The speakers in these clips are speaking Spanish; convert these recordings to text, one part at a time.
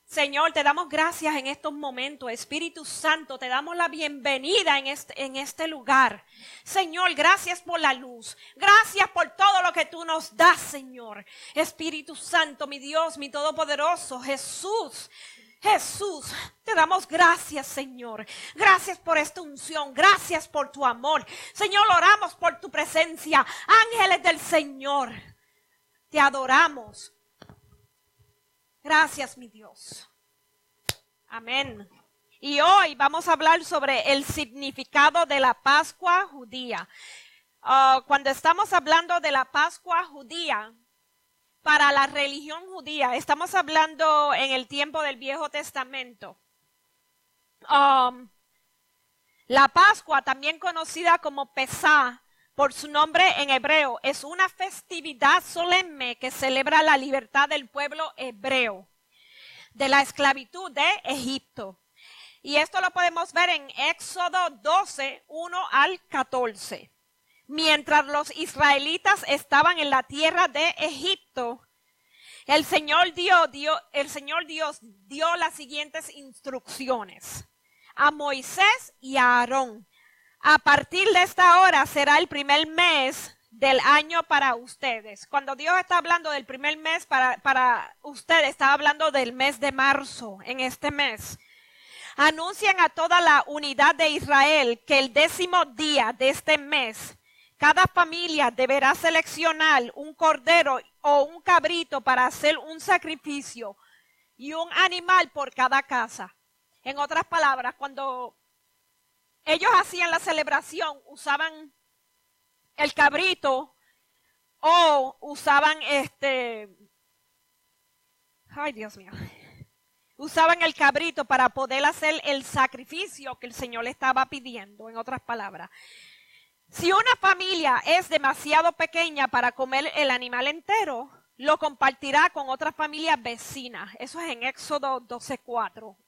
Señor, te damos gracias en estos momentos. Espíritu Santo, te damos la bienvenida en este lugar. Señor, gracias por la luz. Gracias por todo lo que tú nos das, Señor. Espíritu Santo, mi Dios, mi Todopoderoso, Jesús, te damos gracias, Señor. Gracias por esta unción. Gracias por tu amor. Señor, oramos por tu presencia. Ángeles del Señor, te adoramos. Gracias, mi Dios. Amén. Y hoy vamos a hablar sobre el significado de la Pascua judía. Cuando estamos hablando de la Pascua judía, para la religión judía, estamos hablando en el tiempo del Viejo Testamento. La Pascua, también conocida como Pesá, por su nombre en hebreo, es una festividad solemne que celebra la libertad del pueblo hebreo de la esclavitud de Egipto. Y esto lo podemos ver en Éxodo 12, 1 al 14. Mientras los israelitas estaban en la tierra de Egipto, el Señor Dios dio las siguientes instrucciones a Moisés y a Aarón. A partir de esta hora será el primer mes del año para ustedes. Cuando Dios está hablando del primer mes para ustedes, está hablando del mes de marzo, en este mes. Anuncian a toda la unidad de Israel que el 10º día de este mes, cada familia deberá seleccionar un cordero o un cabrito para hacer un sacrificio y un animal por cada casa. En otras palabras, cuando ellos hacían la celebración, usaban el cabrito o usaban usaban el cabrito para poder hacer el sacrificio que el Señor le estaba pidiendo, en otras palabras. Si una familia es demasiado pequeña para comer el animal entero, lo compartirá con otra familia vecina. Eso es en Éxodo 12:4.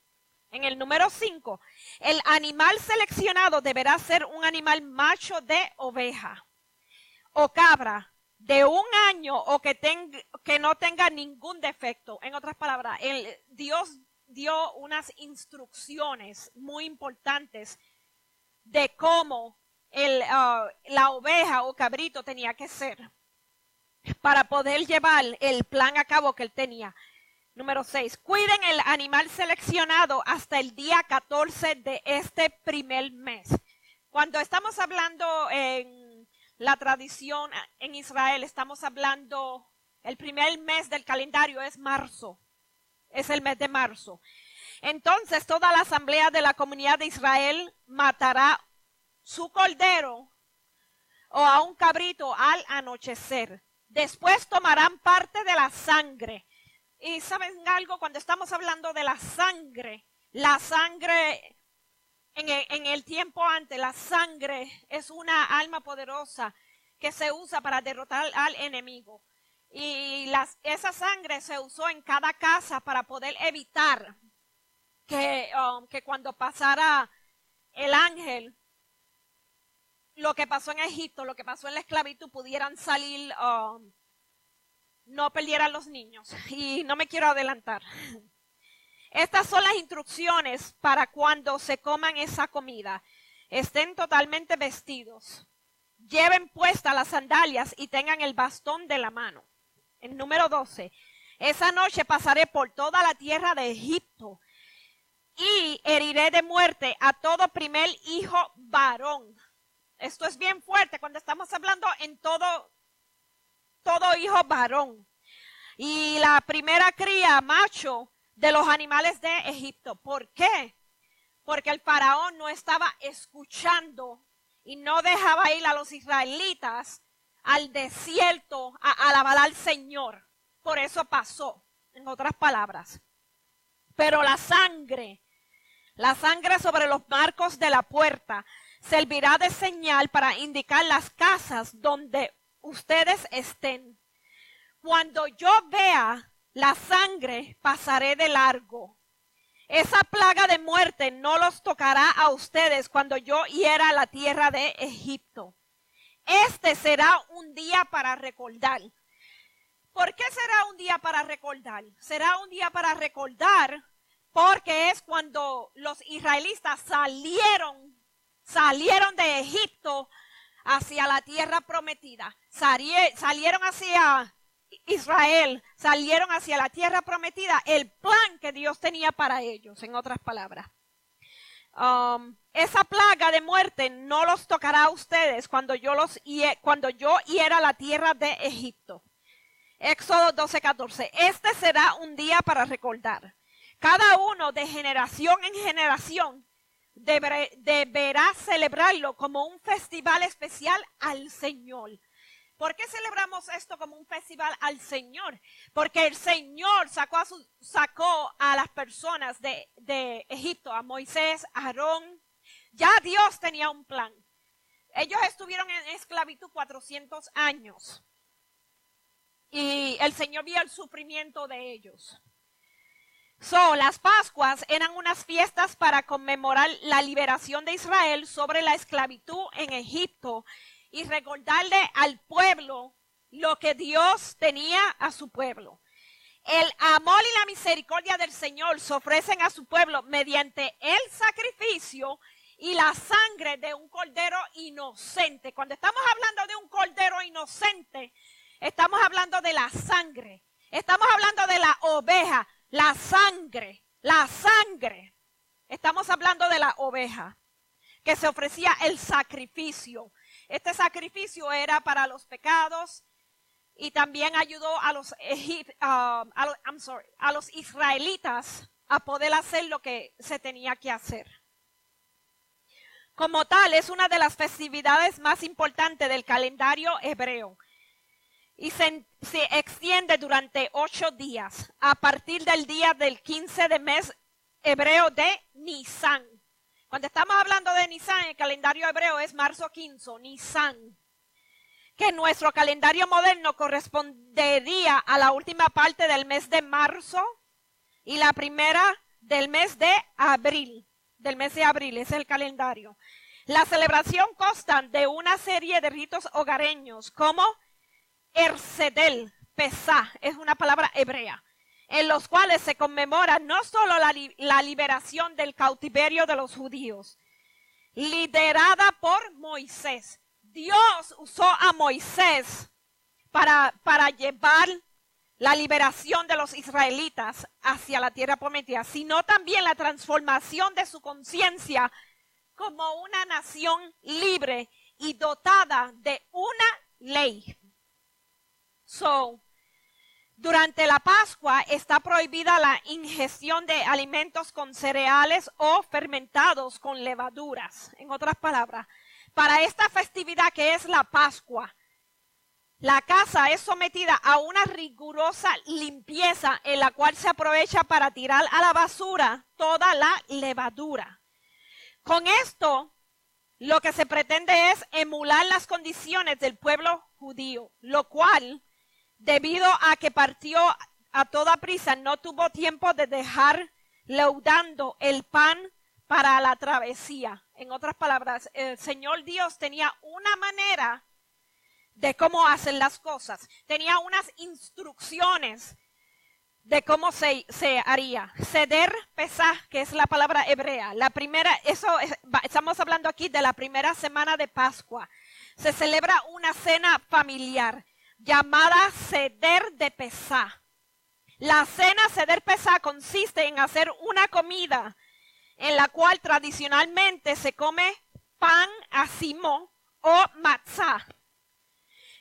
En el número 5, el animal seleccionado deberá ser un animal macho de oveja o cabra de 1 año o que no tenga ningún defecto. En otras palabras, Dios dio unas instrucciones muy importantes de cómo la oveja o cabrito tenía que ser para poder llevar el plan a cabo que él tenía. Número 6, cuiden el animal seleccionado hasta el día 14 de este primer mes. Cuando estamos hablando en la tradición en Israel, estamos hablando, el primer mes del calendario es marzo, es el mes de marzo. Entonces toda la asamblea de la comunidad de Israel matará su cordero o a un cabrito al anochecer. Después tomarán parte de la sangre. Y ¿saben algo? Cuando estamos hablando de la sangre en el tiempo antes, la sangre es una arma poderosa que se usa para derrotar al enemigo. Y esa sangre se usó en cada casa para poder evitar que cuando pasara el ángel, lo que pasó en Egipto, lo que pasó en la esclavitud, pudieran salir, no perdieran los niños. Y no me quiero adelantar. Estas son las instrucciones para cuando se coman esa comida. Estén totalmente vestidos. Lleven puestas las sandalias y tengan el bastón de la mano. El número 12. Esa noche pasaré por toda la tierra de Egipto y heriré de muerte a todo primer hijo varón. Esto es bien fuerte cuando estamos hablando en todo hijo varón. Y la primera cría macho de los animales de Egipto. ¿Por qué? Porque el faraón no estaba escuchando y no dejaba ir a los israelitas al desierto a alabar al Señor. Por eso pasó, en otras palabras. Pero la sangre sobre los marcos de la puerta servirá de señal para indicar las casas donde ustedes estén. Cuando yo vea la sangre, pasaré de largo. Esa plaga de muerte no los tocará a ustedes cuando yo hiera la tierra de Egipto. Este será un día para recordar. ¿Por qué será un día para recordar? Será un día para recordar porque es cuando los israelitas salieron de Egipto hacia la tierra prometida. Salieron hacia Israel, salieron hacia la tierra prometida, el plan que Dios tenía para ellos, en otras palabras. Esa plaga de muerte no los tocará a ustedes cuando yo hiera la tierra de Egipto. Éxodo 12:14. Este será un día para recordar. Cada uno de generación en generación deberá celebrarlo como un festival especial al Señor. ¿Por qué celebramos esto como un festival al Señor? Porque el Señor sacó a las personas de Egipto, a Moisés, a Aarón. Ya Dios tenía un plan. Ellos estuvieron en esclavitud 400 años. Y el Señor vio el sufrimiento de ellos. Las Pascuas eran unas fiestas para conmemorar la liberación de Israel sobre la esclavitud en Egipto y recordarle al pueblo lo que Dios tenía a su pueblo. El amor y la misericordia del Señor se ofrecen a su pueblo mediante el sacrificio y la sangre de un cordero inocente. Cuando estamos hablando de un cordero inocente, estamos hablando de la sangre. Estamos hablando de la oveja, la sangre. Estamos hablando de la oveja que se ofrecía el sacrificio. Este sacrificio era para los pecados y también ayudó a los israelitas a poder hacer lo que se tenía que hacer. Como tal, es una de las festividades más importantes del calendario hebreo y se extiende durante 8 días a partir del día del 15 del mes hebreo de Nisan. Cuando estamos hablando de Nisan, el calendario hebreo es marzo 15, Nisan, que en nuestro calendario moderno correspondería a la última parte del mes de marzo y la primera del mes de abril. Es el calendario. La celebración consta de una serie de ritos hogareños como Ercedel, Pesá, es una palabra hebrea, en los cuales se conmemora no solo la liberación del cautiverio de los judíos, liderada por Moisés. Dios usó a Moisés para llevar la liberación de los israelitas hacia la tierra prometida, sino también la transformación de su conciencia como una nación libre y dotada de una ley. Durante la Pascua está prohibida la ingestión de alimentos con cereales o fermentados con levaduras. En otras palabras, para esta festividad que es la Pascua, la casa es sometida a una rigurosa limpieza en la cual se aprovecha para tirar a la basura toda la levadura. Con esto, lo que se pretende es emular las condiciones del pueblo judío, lo cual, debido a que partió a toda prisa, no tuvo tiempo de dejar leudando el pan para la travesía. En otras palabras, el Señor Dios tenía una manera de cómo hacer las cosas. Tenía unas instrucciones de cómo se haría. Seder Pesaj, que es la palabra hebrea. Estamos hablando aquí de la primera semana de Pascua. Se celebra una cena familiar llamada Seder de Pesaj. La cena Seder Pesaj consiste en hacer una comida en la cual tradicionalmente se come pan asimo o matzá,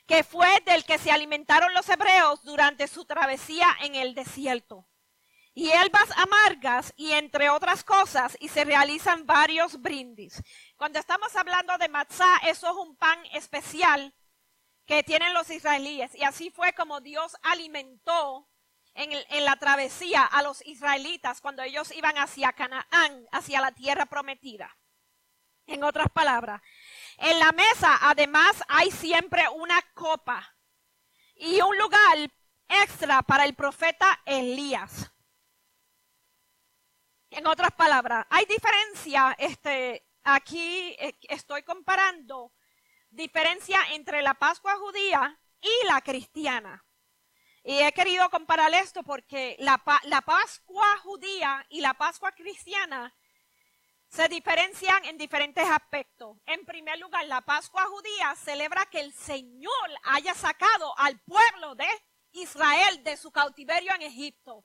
que fue del que se alimentaron los hebreos durante su travesía en el desierto. Y hierbas amargas y entre otras cosas, y se realizan varios brindis. Cuando estamos hablando de matzá, eso es un pan especial que tienen los israelíes. Y así fue como Dios alimentó en la travesía a los israelitas cuando ellos iban hacia Canaán, hacia la tierra prometida. En otras palabras, en la mesa además hay siempre una copa y un lugar extra para el profeta Elías. En otras palabras, hay diferencia, aquí estoy comparando diferencia entre la Pascua judía y la cristiana. Y he querido comparar esto porque la Pascua judía y la Pascua cristiana se diferencian en diferentes aspectos. En primer lugar, la Pascua judía celebra que el Señor haya sacado al pueblo de Israel de su cautiverio en Egipto.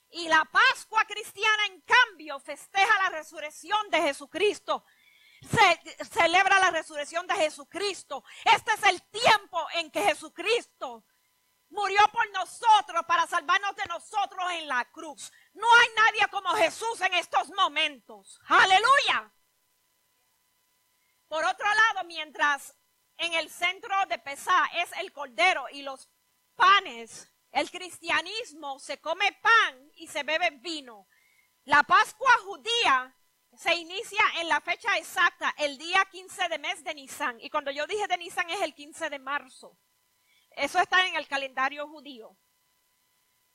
Y la Pascua cristiana, en cambio, festeja la resurrección de Jesucristo. Celebra la resurrección de Jesucristo. Este es el tiempo en que Jesucristo murió por nosotros para salvarnos de nosotros en la cruz. No hay nadie como Jesús en estos momentos. ¡Aleluya! Por otro lado, mientras en el centro de Pesá es el cordero y los panes, el cristianismo se come pan y se bebe vino. La Pascua judía se inicia en la fecha exacta, el día 15 de mes de Nisan. Y cuando yo dije de Nisan es el 15 de marzo. Eso está en el calendario judío.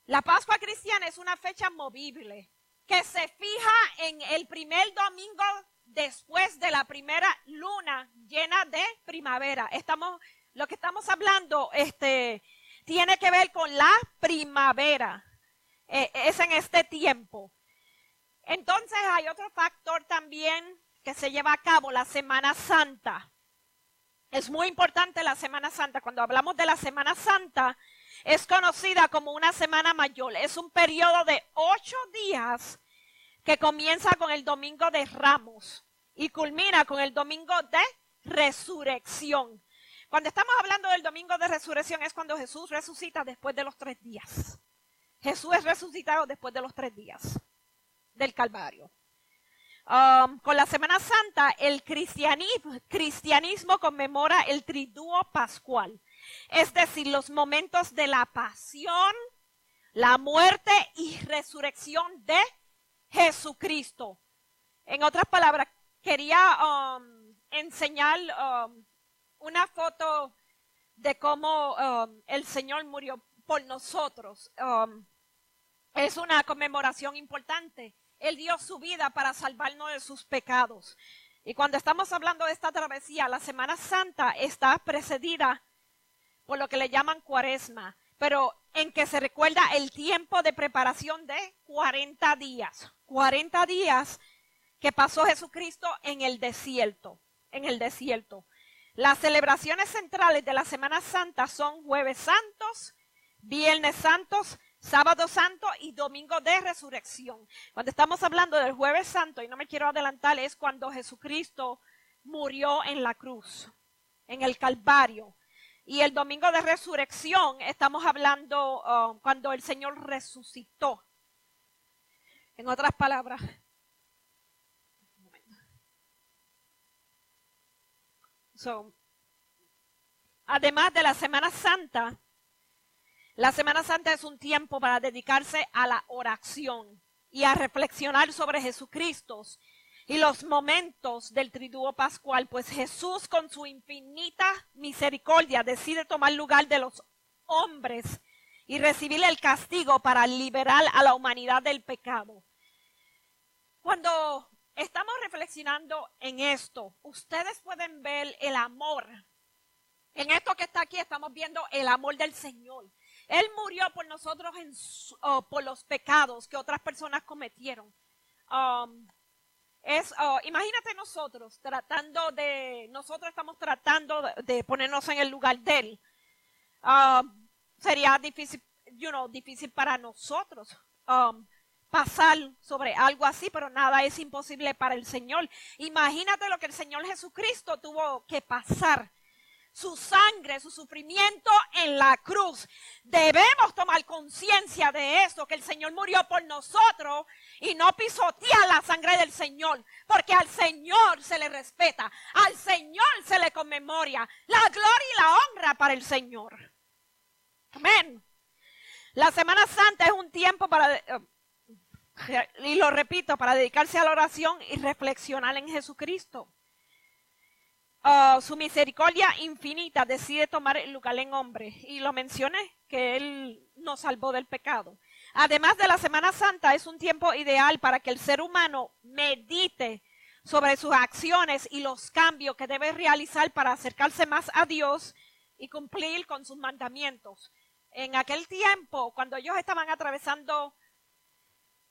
La Pascua cristiana es una fecha movible que se fija en el primer domingo después de la primera luna llena de primavera. Lo que estamos hablando tiene que ver con la primavera. Es en este tiempo. Entonces hay otro factor también que se lleva a cabo, la Semana Santa. Es muy importante la Semana Santa. Cuando hablamos de la Semana Santa, es conocida como una semana mayor. Es un periodo de 8 días que comienza con el Domingo de Ramos y culmina con el Domingo de Resurrección. Cuando estamos hablando del Domingo de Resurrección es cuando Jesús resucita después de los 3 días. Jesús es resucitado después de los 3 días del Calvario. Con la Semana Santa, el cristianismo conmemora el triduo pascual, es decir, los momentos de la pasión, la muerte y resurrección de Jesucristo. En otras palabras, quería enseñar una foto de cómo el Señor murió por nosotros. Es una conmemoración importante. Él dio su vida para salvarnos de sus pecados. Y cuando estamos hablando de esta travesía, la Semana Santa está precedida por lo que le llaman Cuaresma, pero en que se recuerda el tiempo de preparación de 40 días. 40 días que pasó Jesucristo en el desierto. Las celebraciones centrales de la Semana Santa son Jueves Santos, Viernes Santos, Sábado Santo y Domingo de Resurrección. Cuando estamos hablando del Jueves Santo, y no me quiero adelantar, es cuando Jesucristo murió en la cruz, en el Calvario. Y el Domingo de Resurrección, estamos hablando cuando el Señor resucitó. En otras palabras, además de la Semana Santa es un tiempo para dedicarse a la oración y a reflexionar sobre Jesucristo y los momentos del triduo pascual, pues Jesús con su infinita misericordia decide tomar lugar de los hombres y recibir el castigo para liberar a la humanidad del pecado. Cuando estamos reflexionando en esto, ustedes pueden ver el amor. En esto que está aquí estamos viendo el amor del Señor. Él murió por nosotros por los pecados que otras personas cometieron. Imagínate nosotros estamos tratando de ponernos en el lugar de Él. Sería difícil para nosotros pasar sobre algo así, pero nada es imposible para el Señor. Imagínate lo que el Señor Jesucristo tuvo que pasar. Su sangre, su sufrimiento en la cruz. Debemos tomar conciencia de eso, que el Señor murió por nosotros y no pisotear la sangre del Señor, porque al Señor se le respeta, al Señor se le conmemora la gloria y la honra para el Señor. Amén. La Semana Santa es un tiempo y lo repito, para dedicarse a la oración y reflexionar en Jesucristo. Su misericordia infinita decide tomar el lugar en hombre. Y lo mencioné, que Él nos salvó del pecado. Además de la Semana Santa, es un tiempo ideal para que el ser humano medite sobre sus acciones y los cambios que debe realizar para acercarse más a Dios y cumplir con sus mandamientos. en aquel tiempo, cuando ellos estaban atravesando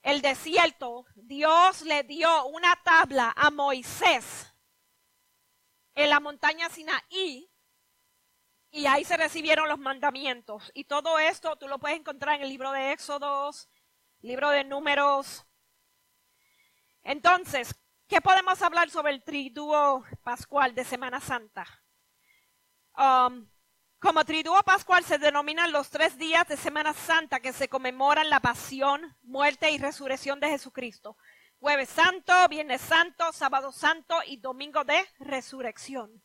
el desierto, Dios le dio una tabla a Moisés en la montaña Sinaí, y ahí se recibieron los mandamientos. Y todo esto tú lo puedes encontrar en el libro de Éxodos, libro de Números. Entonces, ¿qué podemos hablar sobre el triduo pascual de Semana Santa? Como triduo pascual se denominan los 3 días de Semana Santa que se conmemoran la pasión, muerte y resurrección de Jesucristo. Jueves Santo, Viernes Santo, Sábado Santo y Domingo de Resurrección.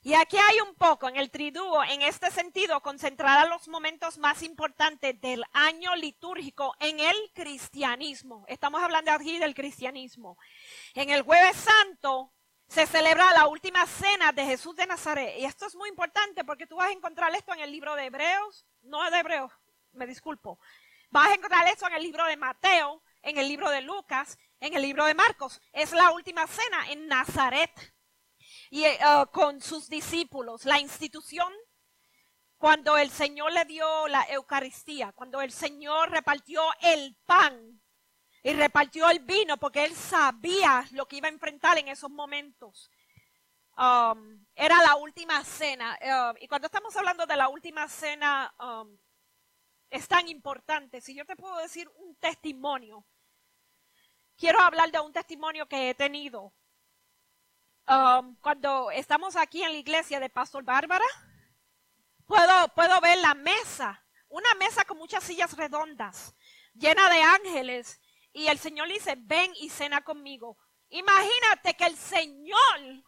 Y aquí hay un poco en el triduo, en este sentido, concentrar los momentos más importantes del año litúrgico en el cristianismo. Estamos hablando aquí del cristianismo. En el Jueves Santo se celebra la última cena de Jesús de Nazaret. Y esto es muy importante porque tú vas a encontrar esto en el libro de Hebreos, no de Hebreos, me disculpo. Vas a encontrar esto en el libro de Mateo, en el libro de Lucas, en el libro de Marcos. Es la última cena en Nazaret. Y con sus discípulos, la institución, cuando el Señor le dio la Eucaristía, cuando el Señor repartió el pan y repartió el vino, porque Él sabía lo que iba a enfrentar en esos momentos. Era la última cena, y cuando estamos hablando de la última cena, es tan importante. Si yo te puedo decir un testimonio, quiero hablar de un testimonio que he tenido. Cuando estamos aquí en la iglesia de Pastor Bárbara, puedo ver la mesa, una mesa con muchas sillas redondas, llena de ángeles, y el Señor le dice, ven y cena conmigo. Imagínate que el Señor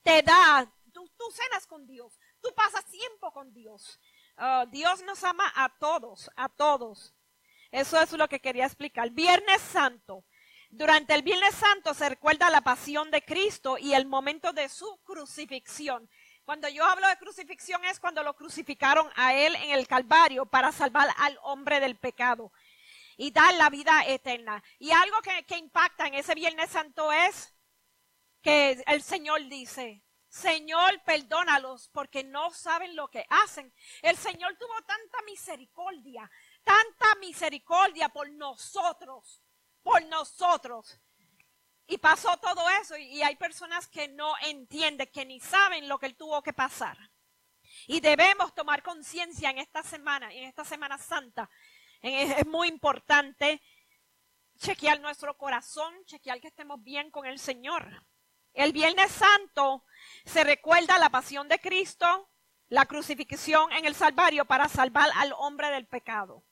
te da, tú cenas con Dios, tú pasas tiempo con Dios. Dios nos ama a todos, a todos. Eso es lo que quería explicar. Viernes Santo. Durante el Viernes Santo se recuerda la pasión de Cristo y el momento de su crucifixión. Cuando yo hablo de crucifixión es cuando lo crucificaron a Él en el Calvario para salvar al hombre del pecado y dar la vida eterna. Y algo que impacta en ese Viernes Santo es que el Señor dice, Señor, perdónalos porque no saben lo que hacen. El Señor tuvo tanta misericordia por nosotros. Y pasó todo eso y hay personas que no entienden, que ni saben lo que Él tuvo que pasar. Y debemos tomar conciencia en esta Semana Santa. Es muy importante chequear nuestro corazón, chequear que estemos bien con el Señor. El Viernes Santo se recuerda la pasión de Cristo, la crucifixión en el Calvario para salvar al hombre del pecado.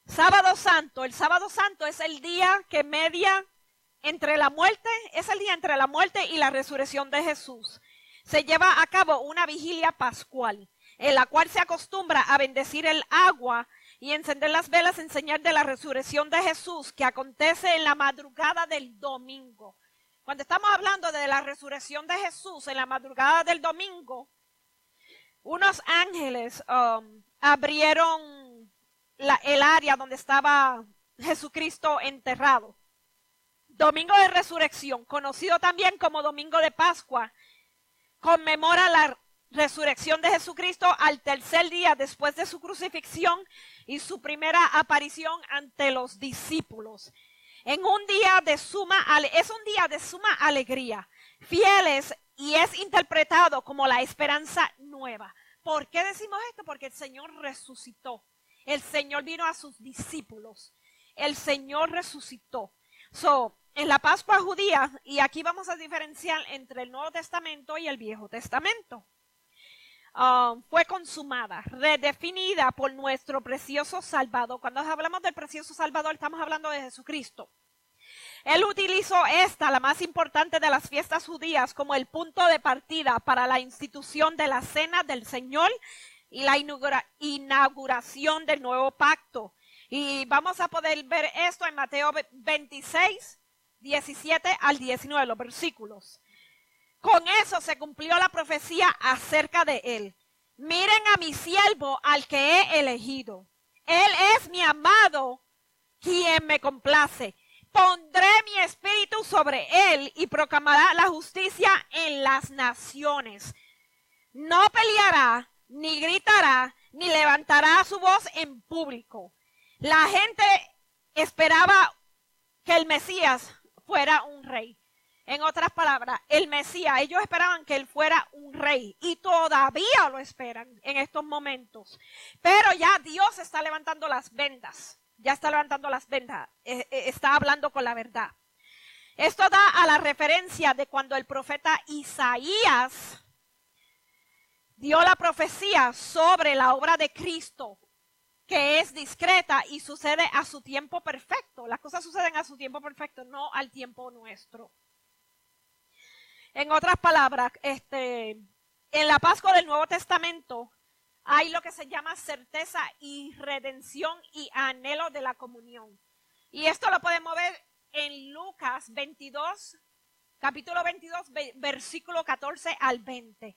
Sábado Santo, el Sábado Santo es el día que media entre la muerte, es el día entre la muerte y la resurrección de Jesús. Se lleva a cabo una vigilia pascual, en la cual se acostumbra a bendecir el agua y encender las velas en señal de la resurrección de Jesús, que acontece en la madrugada del domingo. Cuando estamos hablando de la resurrección de Jesús en la madrugada del domingo, unos ángeles abrieron el área donde estaba Jesucristo enterrado. Domingo de Resurrección, conocido también como Domingo de Pascua, conmemora la resurrección de Jesucristo al tercer día después de su crucifixión y su primera aparición ante los discípulos. Es un día de suma alegría, fieles, y es interpretado como la esperanza nueva. ¿Por qué decimos esto? Porque el Señor resucitó. El Señor vino a sus discípulos. El Señor resucitó. En la Pascua judía, y aquí vamos a diferenciar entre el Nuevo Testamento y el Viejo Testamento, fue consumada, redefinida por nuestro precioso Salvador. Cuando hablamos del precioso Salvador, estamos hablando de Jesucristo. Él utilizó la más importante de las fiestas judías, como el punto de partida para la institución de la Cena del Señor y la inauguración del nuevo pacto. Y vamos a poder ver esto en Mateo 26, 17 al 19, los versículos. Con eso se cumplió la profecía acerca de Él. Miren a mi siervo al que he elegido. Él es mi amado, quien me complace. Pondré mi espíritu sobre él y proclamará la justicia en las naciones. No peleará, ni gritará, ni levantará su voz en público. La gente esperaba que el Mesías fuera un rey. En otras palabras, el Mesías, ellos esperaban que él fuera un rey y todavía lo esperan en estos momentos. Pero ya Dios está levantando las vendas, está hablando con la verdad. Esto da a la referencia de cuando el profeta Isaías dio la profecía sobre la obra de Cristo, que es discreta y sucede a su tiempo perfecto. Las cosas suceden a su tiempo perfecto, no al tiempo nuestro. En otras palabras, en la Pascua del Nuevo Testamento hay lo que se llama certeza y redención y anhelo de la comunión. Y esto lo podemos ver en Lucas 22, capítulo 22, versículo 14 al 20.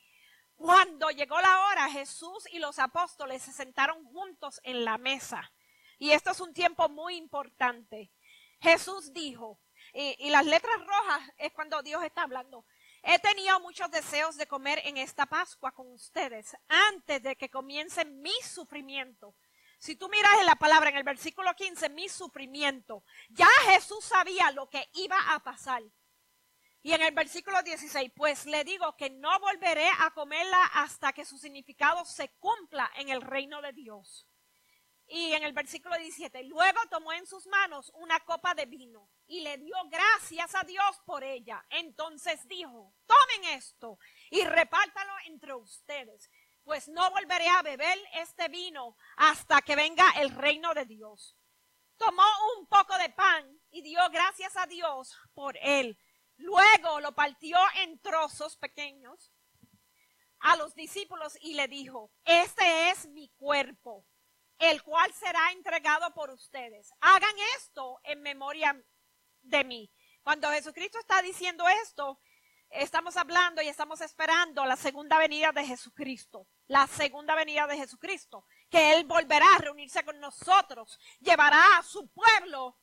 Cuando llegó la hora, Jesús y los apóstoles se sentaron juntos en la mesa. Y esto es un tiempo muy importante. Jesús dijo, y las letras rojas es cuando Dios está hablando: he tenido muchos deseos de comer en esta Pascua con ustedes antes de que comience mi sufrimiento. Si tú miras en la palabra, en el versículo 15, mi sufrimiento, ya Jesús sabía lo que iba a pasar. Y en el versículo 16, pues le digo que no volveré a comerla hasta que su significado se cumpla en el reino de Dios. Y en el versículo 17, luego tomó en sus manos una copa de vino y le dio gracias a Dios por ella. Entonces dijo, tomen esto y repártalo entre ustedes, pues no volveré a beber este vino hasta que venga el reino de Dios. Tomó un poco de pan y dio gracias a Dios por él. Luego lo partió en trozos pequeños a los discípulos y le dijo, este es mi cuerpo, el cual será entregado por ustedes. Hagan esto en memoria de mí. Cuando Jesucristo está diciendo esto, estamos hablando y estamos esperando la segunda venida de Jesucristo. La segunda venida de Jesucristo, que Él volverá a reunirse con nosotros, llevará a su pueblo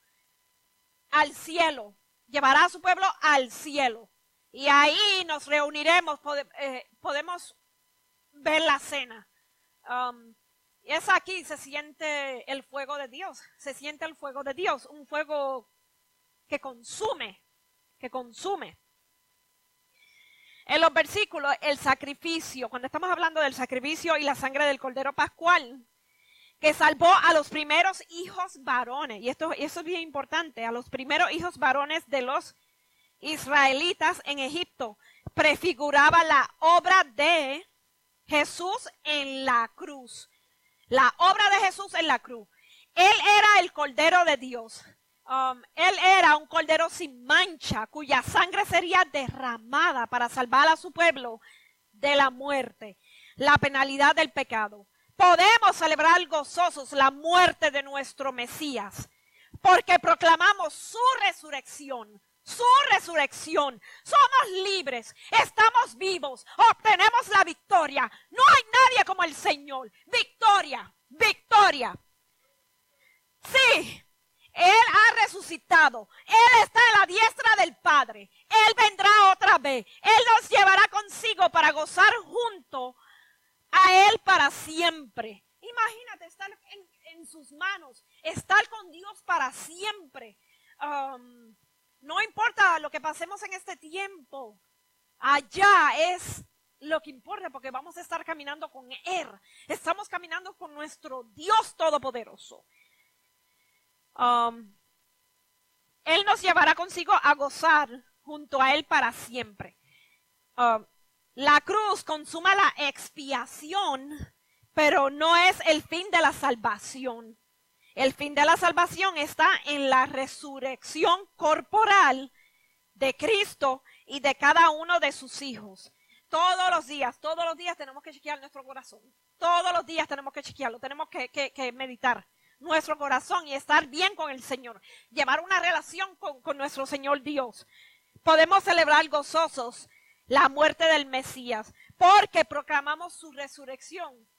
al cielo. Llevará a su pueblo al cielo. Y ahí nos reuniremos, podemos ver la cena. Es aquí se siente el fuego de Dios. Se siente el fuego de Dios. Un fuego que consume. En los versículos, el sacrificio, cuando estamos hablando del sacrificio y la sangre del Cordero Pascual, que salvó a los primeros hijos varones, y eso es bien importante, a los primeros hijos varones de los israelitas en Egipto, prefiguraba la obra de Jesús en la cruz. La obra de Jesús en la cruz. Él era el Cordero de Dios. Él era un Cordero sin mancha, cuya sangre sería derramada para salvar a su pueblo de la muerte, la penalidad del pecado. Podemos celebrar gozosos la muerte de nuestro Mesías, porque proclamamos su resurrección. Su resurrección. Somos libres, estamos vivos, obtenemos la victoria. No hay nadie como el Señor. Victoria, victoria. Sí, Él ha resucitado. Él está a la diestra del Padre. Él vendrá otra vez. Él nos llevará consigo para gozar junto a Él para siempre. Imagínate estar en sus manos, estar con Dios para siempre. No importa lo que pasemos en este tiempo, allá es lo que importa, porque vamos a estar caminando con Él. Estamos caminando con nuestro Dios Todopoderoso. Él nos llevará consigo a gozar junto a Él para siempre. La cruz consuma la expiación, pero no es el fin de la salvación. El fin de la salvación está en la resurrección corporal de Cristo y de cada uno de sus hijos. Todos los días tenemos que chequear nuestro corazón. Todos los días tenemos que chequearlo, tenemos que meditar nuestro corazón y estar bien con el Señor. Llevar una relación con nuestro Señor Dios. Podemos celebrar gozosos la muerte del Mesías, porque proclamamos su resurrección